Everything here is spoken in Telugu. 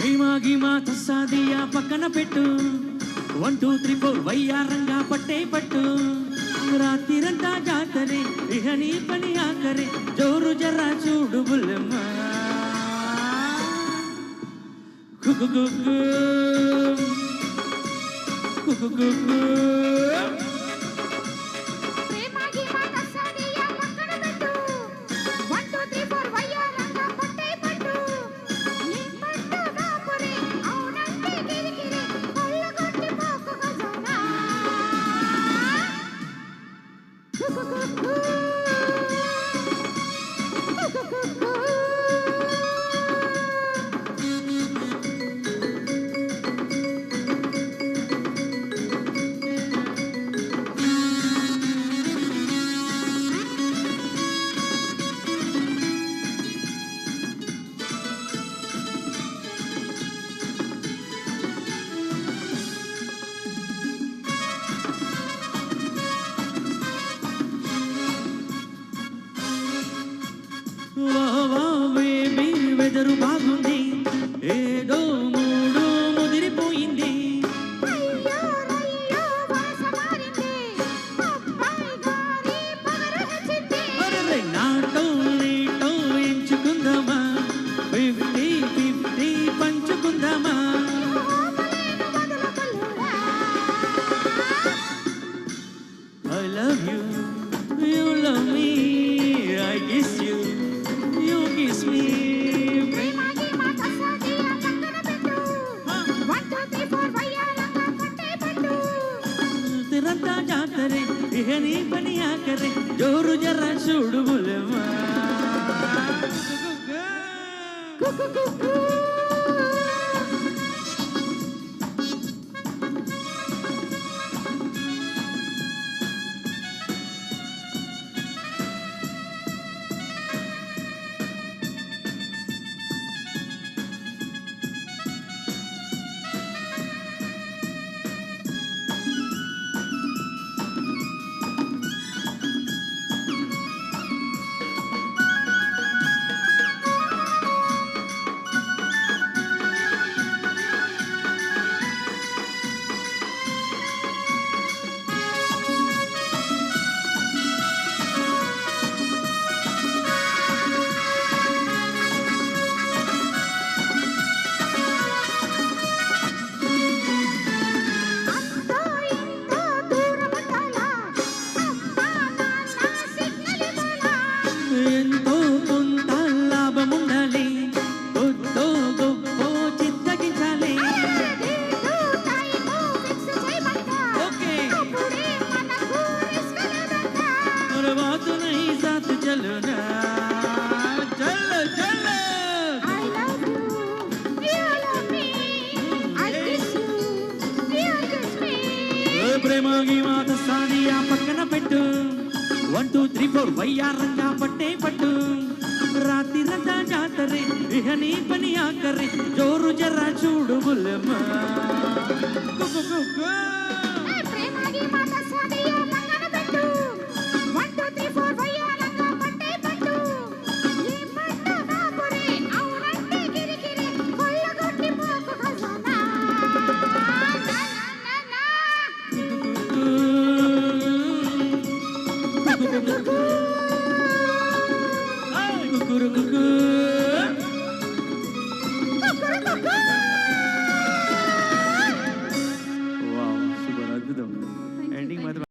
ప్రేమాగి మాత సాదియా పక్కన పెట్టు 1 2 3 4 వయ్యారంగా పట్టే పట్టు రాత్రిరంతా జాతరే ఇహ నీ పని ఆకరే జోరు జర్రా చూడు బుల్లమ్మ కుకు కుకు కుకు కుకు వెదరు బాగుంది ఏదో మూడు ముదిరిపోయింది NATO నీటో ఎంచుకుందామా 50-50 పంచుకుందామా I love you, you love me, I kiss you, you kiss me తిరంతా జాతరే ఇహ నీ పని ఆకరే జోరు జర్రా చూడు బుల్లమ్మ ఎంతో కొంత లాభం ఉండాలి కొద్దో గొప్ప చిత్తగించాలి తర్వాత నై సాత్ చలునా చల్ చల్ ప్రేమాగి మాత సాదియా పక్కన పెట్టు 1 2 3 4 వయ్యారంగా పట్టే పట్టు రాత్రిరంతా జాతరే ఇహ నీ పని ఆకరే జోరు జర్రా చూడు బుల్లమ్మ ప్రేమాగి మాత సాదియా